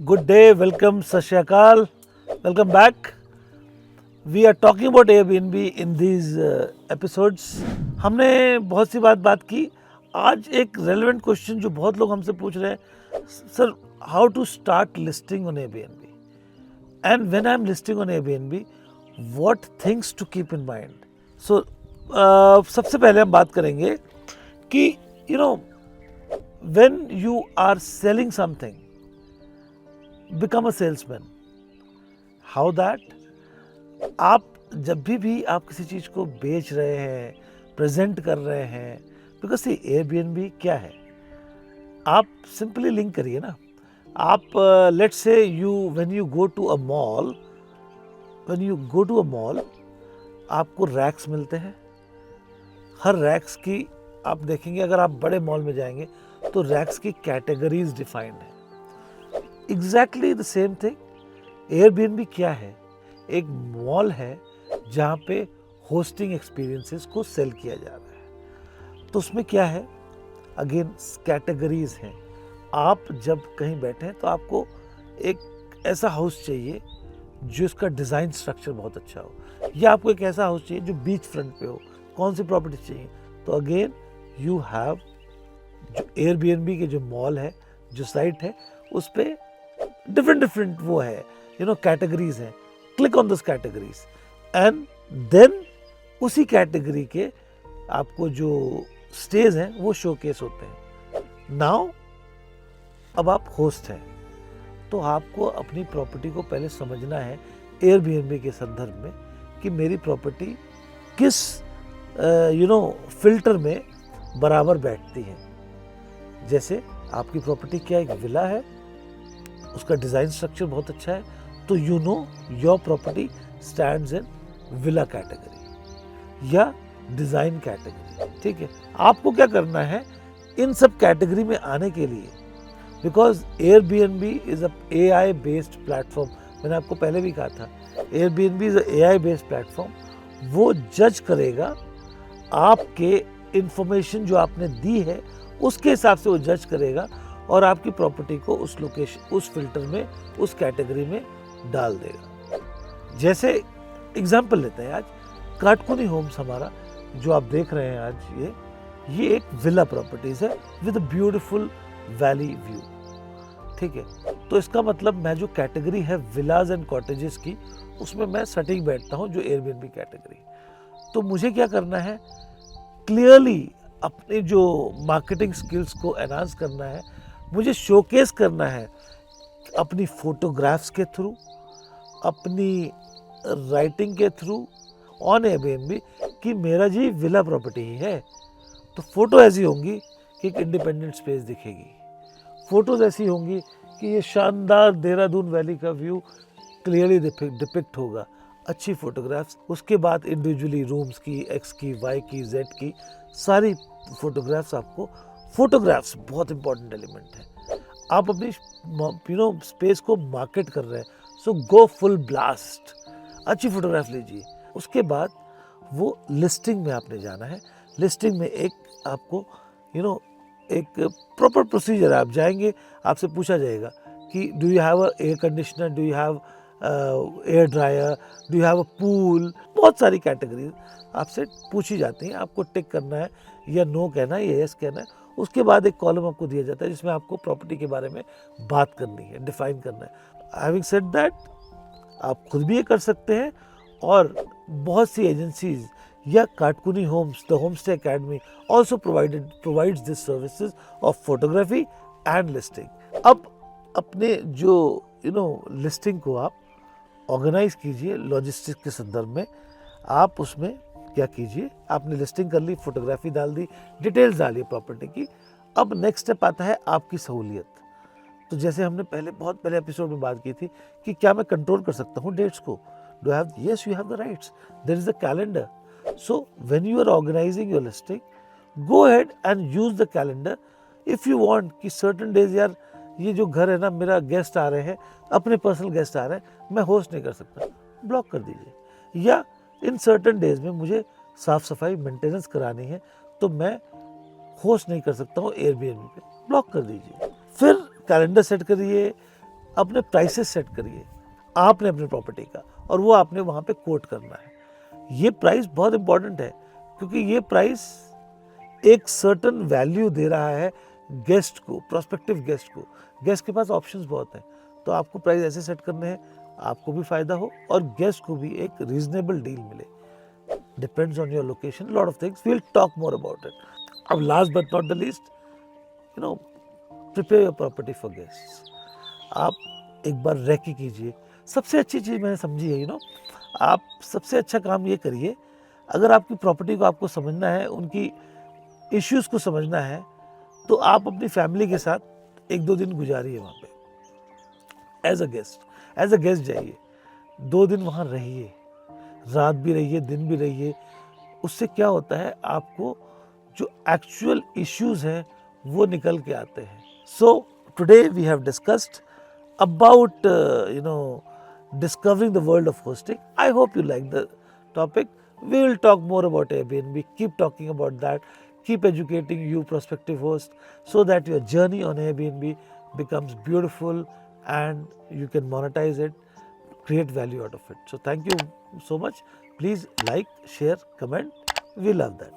Good day, welcome, Sat Shri Akal, welcome back. We are talking about Airbnb in these episodes. हमने बहुत सी बात की. आज एक रेलेवेंट क्वेश्चन जो बहुत लोग हमसे पूछ रहे हैं, sir how to start listing on Airbnb and when I am listing on Airbnb what things to keep in mind. So सबसे पहले हम बात करेंगे कि when you are selling something, become a salesman. How that? आप जब भी आप किसी चीज़ को बेच रहे हैं, प्रेजेंट कर रहे हैं, बिकॉज सी Airbnb क्या है, आप सिंपली लिंक करिए ना. आप let's say when you go to a mall, आपको रैक्स मिलते हैं. हर रैक्स की आप देखेंगे, अगर आप बड़े मॉल में जाएंगे तो रैक्स की कैटेगरीज डिफाइंड है. Exactly the same thing Airbnb क्या है, एक मॉल है जहाँ पे होस्टिंग एक्सपीरियंसेस को सेल किया जा रहा है. तो उसमें क्या है, अगेन कैटेगरीज हैं. आप जब कहीं बैठे हैं तो आपको एक ऐसा हाउस चाहिए जो इसका डिज़ाइन स्ट्रक्चर बहुत अच्छा हो, या आपको एक ऐसा हाउस चाहिए जो बीच फ्रंट पे हो. कौन सी प्रॉपर्टी चाहिए, तो अगेन यू हैव जो Airbnb के जो मॉल है, जो साइट है, उस पर डिफरेंट वो है, कैटेगरीज हैं. Click on this categories and then उसी कैटेगरी के आपको जो स्टेज हैं वो शोकेस होते हैं. नाउ अब आप होस्ट हैं तो आपको अपनी प्रॉपर्टी को पहले समझना है Airbnb के संदर्भ में कि मेरी प्रॉपर्टी किस फिल्टर में बराबर बैठती है. जैसे आपकी प्रॉपर्टी क्या एक विला है, उसका डिज़ाइन स्ट्रक्चर बहुत अच्छा है, तो your property stands in villa category या डिज़ाइन कैटेगरी. ठीक है, आपको क्या करना है इन सब कैटेगरी में आने के लिए, because Airbnb is a AI based platform. मैंने आपको पहले भी कहा था, Airbnb is a AI based platform. वो जज करेगा आपके इंफॉर्मेशन जो आपने दी है, उसके हिसाब से वो जज करेगा और आपकी प्रॉपर्टी को उस लोकेशन, उस फिल्टर में, उस कैटेगरी में डाल देगा. जैसे एग्जांपल लेते हैं, आज काटकुनी होम्स हमारा जो आप देख रहे हैं आज, ये एक विला प्रॉपर्टीज है विद ब्यूटीफुल वैली व्यू. ठीक है, तो इसका मतलब मैं जो कैटेगरी है विलाज एंड कॉटेजेस की, उसमें मैं सटीक बैठता हूँ जो Airbnb कैटेगरी. तो मुझे क्या करना है, क्लियरली अपने जो मार्केटिंग स्किल्स को एनहांस करना है, मुझे शोकेस करना है अपनी फोटोग्राफ्स के थ्रू, अपनी राइटिंग के थ्रू ऑन Airbnb कि मेरा जी विला प्रॉपर्टी ही है. तो फोटो ऐसी होंगी कि एक इंडिपेंडेंट स्पेस दिखेगी. फोटोज ऐसी होंगी कि ये शानदार देहरादून वैली का व्यू क्लियरली डिपिक्ट होगा. अच्छी फोटोग्राफ्स. उसके बाद इंडिविजुअली रूम्स की, X की, Y की, Z की सारी फोटोग्राफ्स. आपको फोटोग्राफ्स बहुत इंपॉर्टेंट एलिमेंट है. आप अपनी स्पेस को मार्केट कर रहे हैं, सो गो फुल ब्लास्ट, अच्छी फोटोग्राफ लीजिए. उसके बाद वो लिस्टिंग में आपने जाना है. लिस्टिंग में एक आपको एक प्रॉपर प्रोसीजर, आप जाएंगे, आपसे पूछा जाएगा कि do you have a air conditioner, do you have air dryer, do you have a pool. बहुत सारी कैटेगरीज आपसे पूछी जाती हैं. आपको टिक करना है, या नो कहना है, या यस कहना है. उसके बाद एक कॉलम आपको दिया जाता है जिसमें आपको प्रॉपर्टी के बारे में बात करनी है, डिफाइन करना है. हैविंग सेड दैट, आप खुद भी ये कर सकते हैं, और बहुत सी एजेंसीज या काटकुनी homes, the homestay academy also provides this services of photography and listing. अब अपने जो लिस्टिंग को आप ऑर्गेनाइज कीजिए लॉजिस्टिक्स के संदर्भ में. आप उसमें क्या कीजिए, आपने लिस्टिंग कर ली, फोटोग्राफी डाल दी, डिटेल्स डालिए प्रॉपर्टी की. अब नेक्स्ट स्टेप आता है आपकी सहूलियत. तो जैसे हमने बहुत पहले एपिसोड में बात की थी कि क्या मैं कंट्रोल कर सकता हूँ डेट्स को. Do have, yes you have the rights, there is a calendar. So when you are organizing your listing, go ahead and use the calendar. If you want कि सर्टेन डेज, यार ये जो घर है ना, मेरा गेस्ट आ रहे हैं, अपने पर्सनल गेस्ट आ रहे हैं, मैं होस्ट नहीं कर सकता, ब्लॉक कर दीजिए. या इन सर्टेन डेज में मुझे साफ सफाई मेंटेनेंस करानी है, तो मैं होस्ट नहीं कर सकता हूँ Airbnb पे, ब्लॉक कर दीजिए. फिर कैलेंडर सेट करिए, अपने प्राइसेस सेट करिए आपने अपनी प्रॉपर्टी का, और वो आपने वहाँ पे कोट करना है। ये प्राइस बहुत इंपॉर्टेंट है क्योंकि ये प्राइस एक सर्टन वैल्यू दे रहा है गेस्ट को, प्रोस्पेक्टिव गेस्ट को। गेस्ट के पास ऑप्शंस बहुत हैं, तो आपको प्राइस ऐसे सेट करने हैं आपको भी फायदा हो और गेस्ट को भी एक रीजनेबल डील मिले। Depends on your location, lot of things, we will talk more about it. अब last but not the least, you know, prepare your property for guests. आप एक बार रेकी कीजिए। सबसे अच्छी चीज़ मैंने समझी है, यू नो, आप सबसे अच्छा काम ये करिए, अगर आपकी प्रॉपर्टी को आपको समझना है, उनकी इश्यूज़ को समझना है, तो आप अपनी फैमिली के साथ 1-2 दिन गुजारिए वहाँ पे एज अ गेस्ट जाइए, 2 दिन वहाँ रहिए, रात भी रहिए, दिन भी रहिए। उससे क्या होता है, आपको जो एक्चुअल इश्यूज़ हैं वो निकल के आते हैं। So today we have discussed about discovering the world of hosting. I hope you like the topic. We will talk more about Airbnb, keep talking about that, keep educating you prospective hosts so that your journey on Airbnb becomes beautiful and you can monetize it, create value out of it. So thank you so much. Please like, share, comment. We love that.